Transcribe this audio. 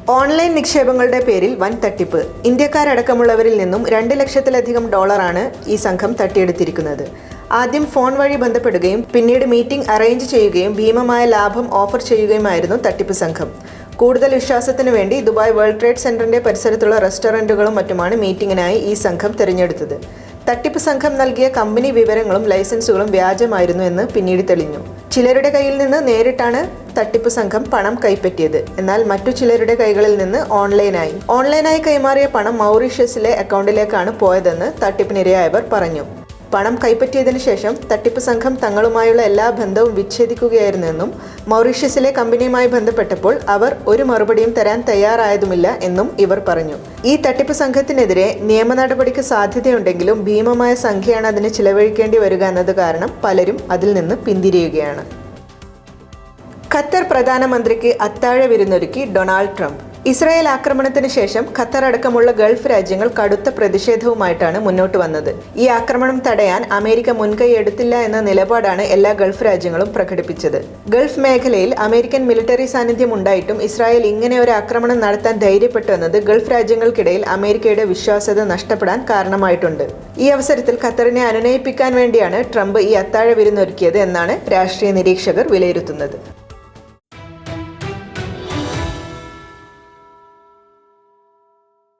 Online നിക്ഷേപങ്ങളുടെ പേരിൽ വൻ തട്ടിപ്പ്. ഇന്ത്യക്കാരടക്കമുള്ളവരിൽ നിന്നും 2 ലക്ഷത്തിലധികം ഡോളറാണ് ഈ സംഘം തട്ടിയെടുത്തിരിക്കുന്നത്. ആദ്യം ഫോൺ വഴി ബന്ധപ്പെടുകയും പിന്നീട് മീറ്റിംഗ് അറേഞ്ച് ചെയ്യുകയും ഭീമമായ ലാഭം ഓഫർ ചെയ്യുകയുമായിരുന്നു തട്ടിപ്പ് സംഘം. കൂടുതൽ വിശ്വാസത്തിനു വേണ്ടി ദുബായ് വേൾഡ് ട്രേഡ് സെന്ററിന്റെ പരിസരത്തുള്ള റെസ്റ്റോറന്റുകളും മറ്റുമാണ് മീറ്റിംഗിനായി ഈ സംഘം തിരഞ്ഞെടുത്തത്. തട്ടിപ്പ് സംഘം നൽകിയ കമ്പനി വിവരങ്ങളും ലൈസൻസുകളും വ്യാജമായിരുന്നു എന്ന് പിന്നീട് തെളിഞ്ഞു. ചിലരുടെ കയ്യിൽ നിന്ന് നേരിട്ടാണ് തട്ടിപ്പ് സംഘം പണം കൈപ്പറ്റിയത്. എന്നാൽ മറ്റു ചിലരുടെ കൈകളിൽ നിന്ന് ഓൺലൈനായി കൈമാറിയ പണം മൗറീഷ്യസിലെ അക്കൗണ്ടിലേക്കാണ് പോയതെന്ന് തട്ടിപ്പിനിരയായവർ പറഞ്ഞു. പണം കൈപ്പറ്റിയതിനു ശേഷം തട്ടിപ്പ് സംഘം തങ്ങളുമായുള്ള എല്ലാ ബന്ധവും വിച്ഛേദിക്കുകയായിരുന്നെന്നും മൗറീഷ്യസിലെ കമ്പനിയുമായി ബന്ധപ്പെട്ടപ്പോൾ അവർ ഒരു മറുപടിയും തരാൻ തയ്യാറായതുമില്ല എന്നും ഇവർ പറഞ്ഞു. ഈ തട്ടിപ്പ് സംഘത്തിനെതിരെ നിയമ നടപടിക്ക് സാധ്യതയുണ്ടെങ്കിലും ഭീമമായ സംഖ്യയാണ് അതിന് ചിലവഴിക്കേണ്ടി വരിക എന്നത് കാരണം പലരും അതിൽ നിന്ന് പിന്തിരിയുകയാണ്. ഖത്തർ പ്രധാനമന്ത്രിക്ക് അത്താഴ വിരുന്നൊരുക്കി ഡൊണാൾഡ് ട്രംപ്. ഇസ്രായേൽ ആക്രമണത്തിന് ശേഷം ഖത്തർ അടക്കമുള്ള ഗൾഫ് രാജ്യങ്ങൾ കടുത്ത പ്രതിഷേധവുമായിട്ടാണ് മുന്നോട്ട് വന്നത്. ഈ ആക്രമണം തടയാൻ അമേരിക്ക മുൻകൈ എടുത്തില്ല എന്ന നിലപാടാണ് എല്ലാ ഗൾഫ് രാജ്യങ്ങളും പ്രകടിപ്പിച്ചത്. ഗൾഫ് മേഖലയിൽ അമേരിക്കൻ മിലിറ്ററി സാന്നിധ്യം ഉണ്ടായിട്ടും ഇസ്രായേൽ ഇങ്ങനെ ഒരു ആക്രമണം നടത്താൻ ധൈര്യപ്പെട്ടു എന്നത് ഗൾഫ് രാജ്യങ്ങൾക്കിടയിൽ അമേരിക്കയുടെ വിശ്വാസ്യത നഷ്ടപ്പെടാൻ കാരണമായിട്ടുണ്ട്. ഈ അവസരത്തിൽ ഖത്തറിനെ അനുനയിപ്പിക്കാൻ വേണ്ടിയാണ് ട്രംപ് ഈ അത്താഴ വിരുന്നൊരുക്കിയത് എന്നാണ് രാഷ്ട്രീയ നിരീക്ഷകർ വിലയിരുത്തുന്നത്.